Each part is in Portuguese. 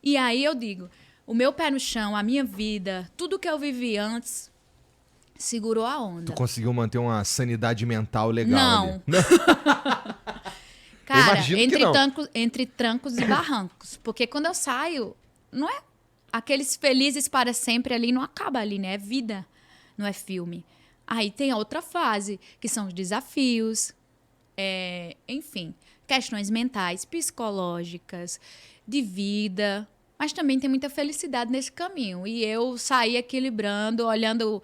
E aí eu digo, o meu pé no chão, a minha vida, tudo que eu vivi antes, segurou a onda. Tu conseguiu manter uma sanidade mental legal Não. ali. Não. Cara, Imagino que não. entre trancos e barrancos. Porque quando eu saio, não é aqueles felizes para sempre ali, não acaba ali, né? É vida, não é filme. Aí tem a outra fase, que são os desafios, enfim, questões mentais, psicológicas, de vida. Mas também tem muita felicidade nesse caminho. E eu saí equilibrando, olhando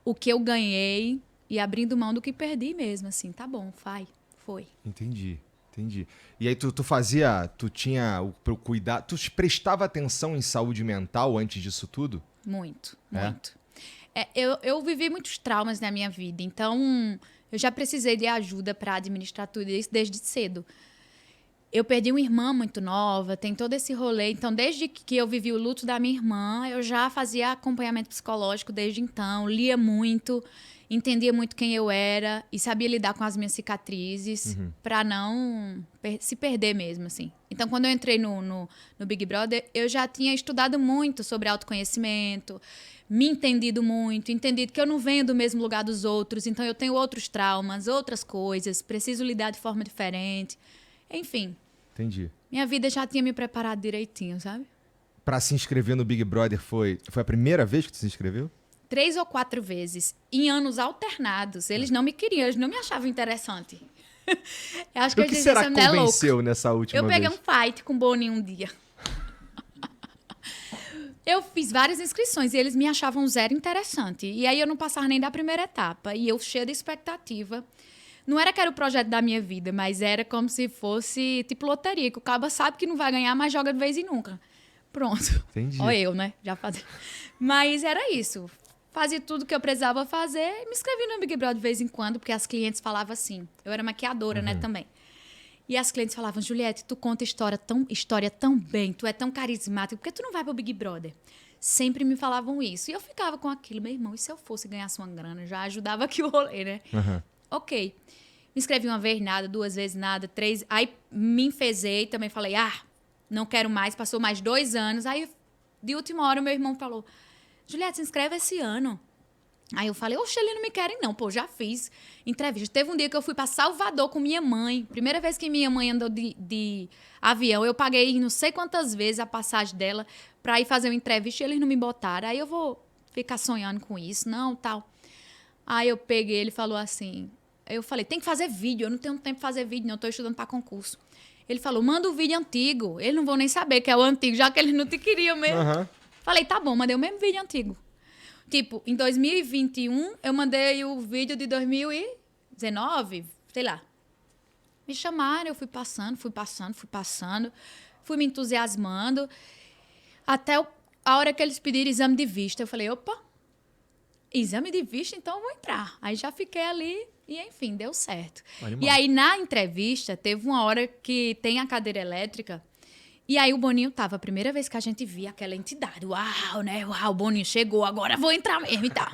o que eu ganhei e abrindo mão do que perdi mesmo, assim. Tá bom, foi. Entendi. E aí tu tinha o cuidado, tu prestava atenção em saúde mental antes disso tudo? Muito. Eu vivi muitos traumas na minha vida, então eu já precisei de ajuda para administrar tudo isso desde cedo. Eu perdi uma irmã muito nova, tem todo esse rolê. Então, desde que eu vivi o luto da minha irmã, eu já fazia acompanhamento psicológico desde então, lia muito, entendia muito quem eu era e sabia lidar com as minhas cicatrizes para não se perder mesmo, assim. Então, quando eu entrei no Big Brother, eu já tinha estudado muito sobre autoconhecimento, me entendido muito, entendido que eu não venho do mesmo lugar dos outros, então eu tenho outros traumas, outras coisas, preciso lidar de forma diferente. Enfim. Entendi. Minha vida já tinha me preparado direitinho, sabe? Pra se inscrever no Big Brother foi a primeira vez que tu se inscreveu? 3 ou 4 vezes, em anos alternados. Eles não me queriam, eles não me achavam interessante. Eu acho que O que será que convenceu nessa última vez? Eu peguei um fight com o Boninho um dia. Eu fiz várias inscrições e eles me achavam zero interessante. E aí eu não passava nem da primeira etapa. E eu cheia de expectativa. Não era que era o projeto da minha vida, mas era como se fosse tipo loteria, que o cabo sabe que não vai ganhar, mas joga de vez em nunca. Pronto. Entendi. Ó eu, né? Já fazia. Mas era isso. Fazia tudo que eu precisava fazer e me inscrevi no Big Brother de vez em quando, porque as clientes falavam assim. Eu era maquiadora, né, também. E as clientes falavam, Juliette, tu conta história tão bem, tu é tão carismática, por que tu não vai pro Big Brother? Sempre me falavam isso. E eu ficava com aquilo, meu irmão, e se eu fosse ganhar uma grana? Já ajudava aqui o rolê, né? Ok. Me inscrevi uma vez, nada, 2 vezes, nada, 3. Aí me enfezei, também falei, não quero mais. Passou mais 2 anos. Aí, de última hora, o meu irmão falou, Juliette, se inscreve esse ano. Aí eu falei, oxe, eles não me querem não, pô, já fiz entrevista. Teve um dia que eu fui pra Salvador com minha mãe. Primeira vez que minha mãe andou de avião, eu paguei não sei quantas vezes a passagem dela pra ir fazer uma entrevista e eles não me botaram. Aí eu vou ficar sonhando com isso, não, tal. Aí eu peguei, ele falou assim, eu falei, tem que fazer vídeo, eu não tenho tempo de fazer vídeo, não, eu tô estudando pra concurso. Ele falou, manda o vídeo antigo, eles não vão nem saber que é o antigo, já que eles não te queriam mesmo. Falei, tá bom, mandei o mesmo vídeo antigo. Tipo, em 2021, eu mandei o vídeo de 2019, sei lá. Me chamaram, eu fui passando, fui me entusiasmando, até a hora que eles pediram exame de vista. Eu falei, opa, exame de vista, então eu vou entrar. Aí já fiquei ali e, enfim, deu certo. Animal. E aí, na entrevista, teve uma hora que tem a cadeira elétrica. E aí o Boninho tava, a primeira vez que a gente via aquela entidade. Uau, né? Uau, o Boninho chegou, agora vou entrar mesmo e tal.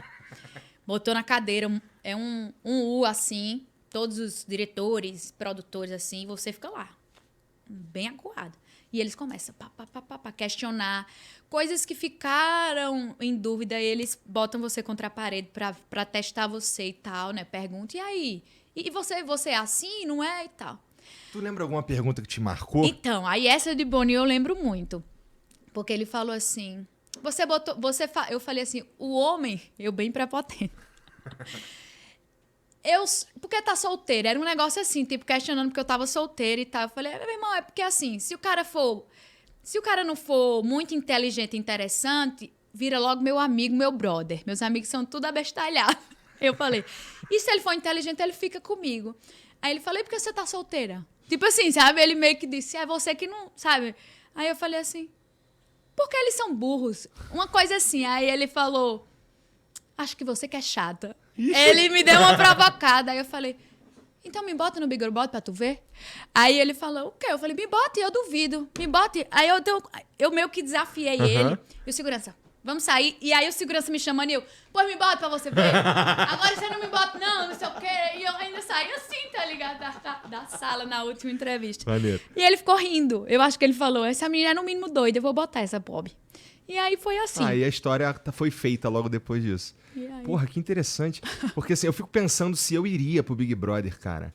Botou na cadeira, um U assim, todos os diretores, produtores assim, você fica lá, bem acuado. E eles começam a questionar coisas que ficaram em dúvida, eles botam você contra a parede pra testar você e tal, né? Pergunta, e aí? E você é assim, não é? E tal. Tu lembra alguma pergunta que te marcou? Então, aí essa de Boninho eu lembro muito. Porque ele falou assim... Eu falei assim, o homem... Eu bem prepotente. Por que tá solteiro? Era um negócio assim, tipo, questionando porque eu tava solteira e tal. Eu falei, meu irmão, é porque assim, se o cara não for muito inteligente e interessante, vira logo meu amigo, meu brother. Meus amigos são tudo abestalhados. Eu falei, e se ele for inteligente, ele fica comigo. Aí ele falou, por que você tá solteira? Tipo assim, sabe? Ele meio que disse, é você que não... Sabe? Aí eu falei assim, porque eles são burros. Uma coisa assim. Aí ele falou, acho que você que é chata. Ixi. Ele me deu uma provocada. Aí eu falei, então me bota no Big Brother pra tu ver. Aí ele falou, o quê? Eu falei, me bota e eu duvido. Me bota. Aí eu meio que desafiei ele. E o segurança, Vamos sair. E aí o segurança me chamando e eu, pô, me bota pra você ver. Agora você não me bota, não sei o quê. E eu ainda saí assim, tá ligado? Da sala na última entrevista. Maneiro. E ele ficou rindo. Eu acho que ele falou, essa menina é no mínimo doida, eu vou botar essa pobre. E aí foi assim. E a história foi feita logo depois disso. Porra, que interessante. Porque assim, eu fico pensando se eu iria pro Big Brother, cara.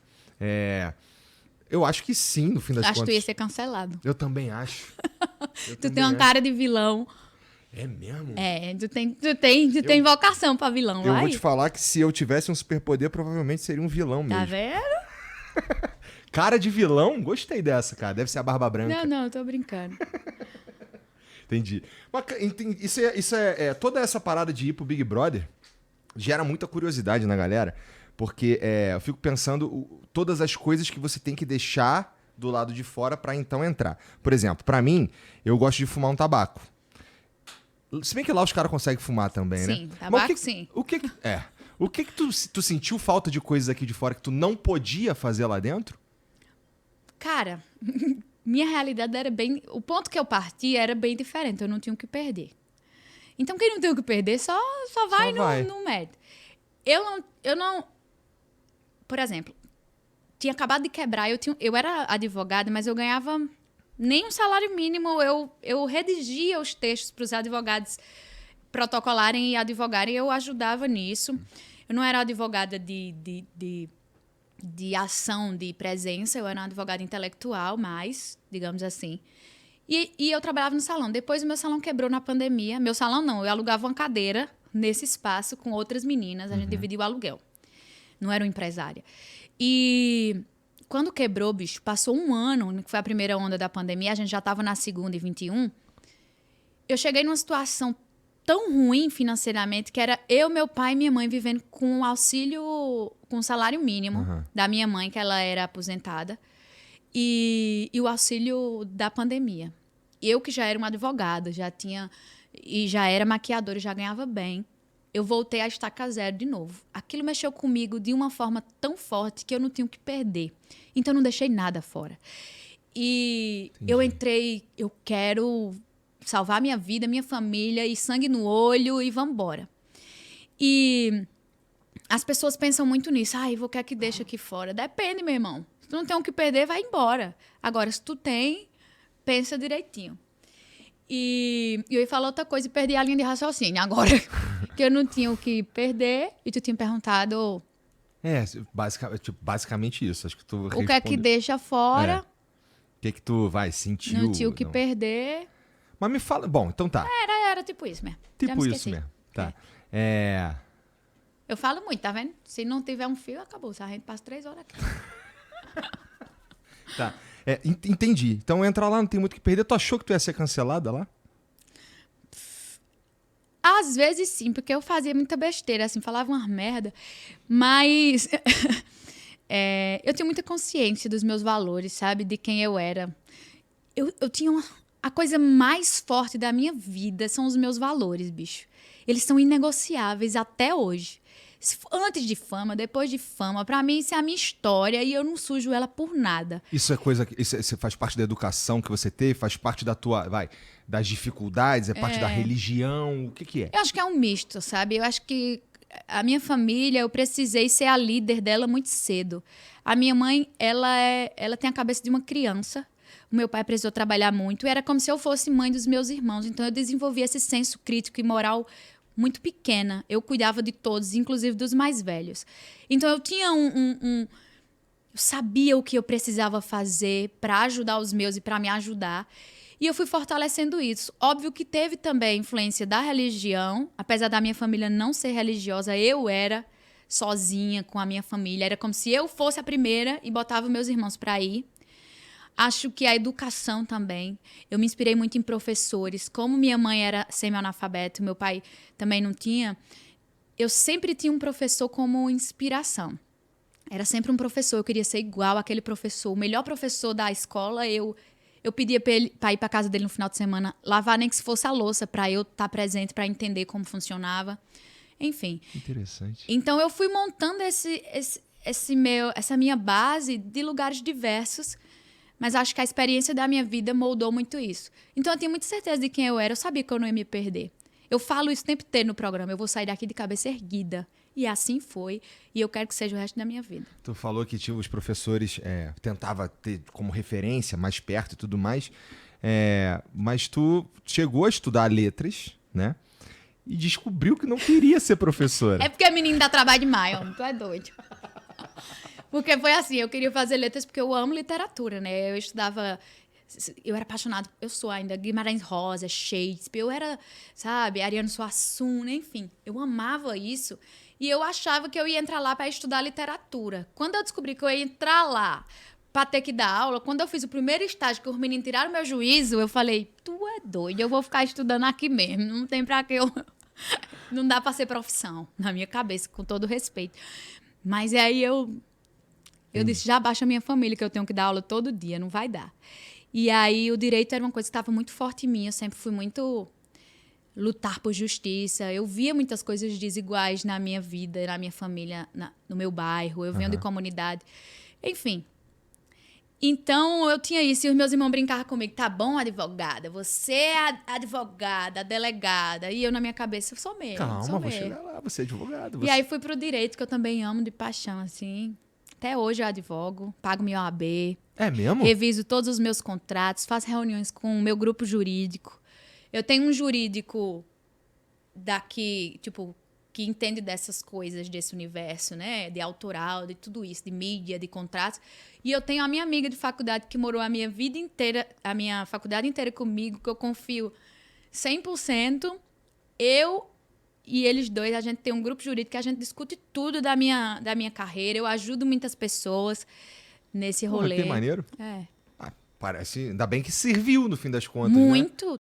Eu acho que sim, no fim das contas. Acho que tu ia ser cancelado. Eu também acho. Tu tem uma cara de vilão. É mesmo? Tu tem vocação pra vilão, Eu vai? vou te falar que se eu tivesse um superpoder, provavelmente seria um vilão mesmo. Tá vendo? Cara de vilão? Gostei dessa, cara. Deve ser a Barba Branca. Não, eu tô brincando. Entendi. Mas toda essa parada de ir pro Big Brother gera muita curiosidade na galera, porque eu fico pensando todas as coisas que você tem que deixar do lado de fora pra então entrar. Por exemplo, pra mim, eu gosto de fumar um tabaco. Se bem que lá os caras conseguem fumar também, né? Sim, tabaco sim. O que tu sentiu falta de coisas aqui de fora que tu não podia fazer lá dentro? Cara, minha realidade era bem... O ponto que eu parti era bem diferente, eu não tinha o que perder. Então, quem não tem o que perder, só vai no mérito. Eu não... Por exemplo, tinha acabado de quebrar, eu era advogada, mas eu ganhava nem um salário mínimo. Eu redigia os textos para os advogados protocolarem e advogarem, eu ajudava nisso. Eu não era advogada de ação, de presença, eu era uma advogada intelectual, mais, digamos assim. E eu trabalhava no salão. Depois o meu salão quebrou na pandemia. Meu salão não, eu alugava uma cadeira nesse espaço com outras meninas, a gente dividia o aluguel. Não era uma empresária. E quando quebrou, bicho, passou um ano, que foi a primeira onda da pandemia, a gente já estava na segunda e 21. Eu cheguei numa situação tão ruim financeiramente que era eu, meu pai e minha mãe vivendo com auxílio, com salário mínimo da minha mãe, que ela era aposentada, e o auxílio da pandemia. Eu, que já era uma advogada, já era maquiadora, já ganhava bem, eu voltei a estaca zero de novo. Aquilo mexeu comigo de uma forma tão forte que eu não tinha o que perder. Então, eu não deixei nada fora. E eu entrei, eu quero salvar minha vida, minha família, e sangue no olho, e vambora. E as pessoas pensam muito nisso. Vou quer que deixa aqui fora. Depende, meu irmão. Se tu não tem o que perder, vai embora. Agora, se tu tem, pensa direitinho. E eu ia falar outra coisa e perdi a linha de raciocínio. Agora que eu não tinha o que perder, e tu tinha perguntado... basicamente isso. Acho que tu o que é que deixa fora. O que é que tu sentiu? Não tinha o que perder. Mas me fala... Bom, então tá. Era tipo isso mesmo. Tipo isso mesmo. Tá. Eu falo muito, tá vendo? Se não tiver um fio, acabou. A gente passa 3 horas aqui. Tá. Entendi. Então entra lá, não tem muito o que perder. Tu achou que tu ia ser cancelada lá? Às vezes sim, porque eu fazia muita besteira, assim, falava uma merda. Mas eu tinha muita consciência dos meus valores, sabe? De quem eu era. Eu tinha a coisa mais forte da minha vida são os meus valores, bicho. Eles são inegociáveis até hoje. Antes de fama, depois de fama, pra mim isso é a minha história e eu não sujo ela por nada. Isso faz parte da educação que você teve, faz parte da das dificuldades, é parte da religião, o que é? Eu acho que é um misto, sabe? Eu acho que a minha família, eu precisei ser a líder dela muito cedo. A minha mãe, ela tem a cabeça de uma criança. O meu pai precisou trabalhar muito e era como se eu fosse mãe dos meus irmãos. Então eu desenvolvi esse senso crítico e moral muito pequena. Eu cuidava de todos, inclusive dos mais velhos. Então eu tinha eu sabia o que eu precisava fazer para ajudar os meus e para me ajudar. E eu fui fortalecendo isso. Óbvio que teve também a influência da religião. Apesar da minha família não ser religiosa, eu era sozinha com a minha família. Era como se eu fosse a primeira e botava meus irmãos para ir. Acho que a educação também. Eu me inspirei muito em professores. Como minha mãe era semi-analfabeta, meu pai também não tinha, eu sempre tinha um professor como inspiração. Era sempre um professor, eu queria ser igual àquele professor. O melhor professor da escola, eu pedia para ir para casa dele no final de semana, lavar nem que se fosse a louça, para eu estar presente, para entender como funcionava. Enfim. Interessante. Então, eu fui montando essa minha base de lugares diversos, mas acho que a experiência da minha vida moldou muito isso. Então, eu tinha muita certeza de quem eu era. Eu sabia que eu não ia me perder. Eu falo isso o tempo inteiro no programa. Eu vou sair daqui de cabeça erguida. E assim foi. E eu quero que seja o resto da minha vida. Tu falou que os professores tentava ter como referência mais perto e tudo mais. Mas tu chegou a estudar letras, né? E descobriu que não queria ser professora. É porque a menina dá trabalho demais, homem. Tu é doido. Porque foi assim, eu queria fazer letras porque eu amo literatura, né? Eu era apaixonada, eu sou ainda, Guimarães Rosa, Shakespeare, eu era, sabe, Ariano Suassuna, enfim. Eu amava isso e eu achava que eu ia entrar lá para estudar literatura. Quando eu descobri que eu ia entrar lá para ter que dar aula, quando eu fiz o primeiro estágio que os meninos tiraram meu juízo, eu falei, tu é doido, eu vou ficar estudando aqui mesmo, não tem pra que eu... Não dá para ser profissão, na minha cabeça, com todo respeito. Mas aí eu disse, já baixa a minha família, que eu tenho que dar aula todo dia, não vai dar. E aí o direito era uma coisa que estava muito forte em mim, eu sempre fui muito lutar por justiça, eu via muitas coisas desiguais na minha vida, na minha família, no meu bairro, eu venho de comunidade, enfim. Então, eu tinha isso, e os meus irmãos brincavam comigo, tá bom, advogada, você é a advogada, a delegada, e eu na minha cabeça, eu sou mesmo, Calma, vou chegar lá, você é advogado. E aí fui pro direito, que eu também amo de paixão, assim. Até hoje eu advogo, pago minha OAB. É mesmo? Reviso todos os meus contratos, faço reuniões com o meu grupo jurídico. Eu tenho um jurídico daqui, tipo, que entende dessas coisas, desse universo, né? De autoral, de tudo isso, de mídia, de contratos. E eu tenho a minha amiga de faculdade que morou a minha vida inteira, a minha faculdade inteira comigo, que eu confio 100%. Eu e eles dois, a gente tem um grupo jurídico que a gente discute tudo da minha carreira. Eu ajudo muitas pessoas nesse rolê. Que maneiro. É. Parece, ainda bem que serviu no fim das contas, Muito. né?